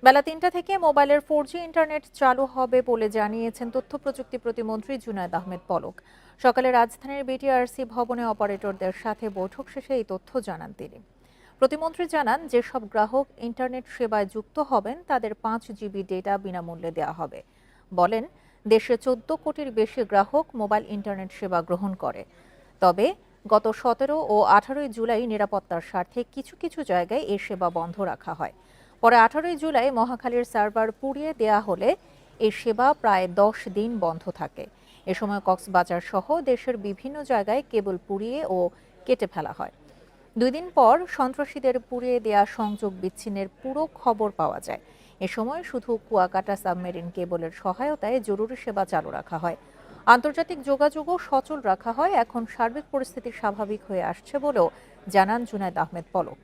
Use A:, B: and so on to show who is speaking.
A: বেলা ৩টা থেকে মোবাইলের 4G ইন্টারনেট চালু হবে বলে জানিয়েছেন তথ্য প্রযুক্তি প্রতিমন্ত্রী জুনায়েদ আহমেদ পলক। সকালে রাজধানীর বিটিআরসি ভবনে অপারেটরদের সাথে বৈঠক শেষে এই তথ্য জানান তিনি। প্রতিমন্ত্রী জানান, যেসব গ্রাহক ইন্টারনেট সেবায় যুক্ত হবেন তাদের 5 GB ডেটা বিনামূল্যে দেওয়া হবে। বলেন, দেশে 14 কোটির বেশি গ্রাহক মোবাইল ইন্টারনেট সেবা গ্রহণ করে। তবে গত 17 ও 18 জুলাই নিরাপত্তার স্বার্থে কিছু কিছু জায়গায় এই সেবা বন্ধ রাখা হয়। পরে 18 জুলাই মহাখালীর সার্ভার পুড়িয়ে দেয়া হলে এই সেবা প্রায় 10 দিন বন্ধ থাকে। এ সময় কক্সবাজার সহ দেশের বিভিন্ন জায়গায় কেবল পুড়িয়ে ও কেটে ফেলা হয়। 2 দিন পর সন্ত্রাসীদের পুড়িয়ে দেয়া সংযোগ বিচ্ছিন্নের পুরো খবর পাওয়া যায়। এ সময় শুধু কুয়াকাটা সাবমেরিন কেবলের সহায়তায় জরুরি সেবা চালু রাখা হয়। আন্তর্জাতিক যোগাযোগও সচল রাখা হয়। এখন সার্বিক পরিস্থিতি স্বাভাবিক হয়ে আসছে বলেও জানান জুনায়েদ আহমেদ পলক।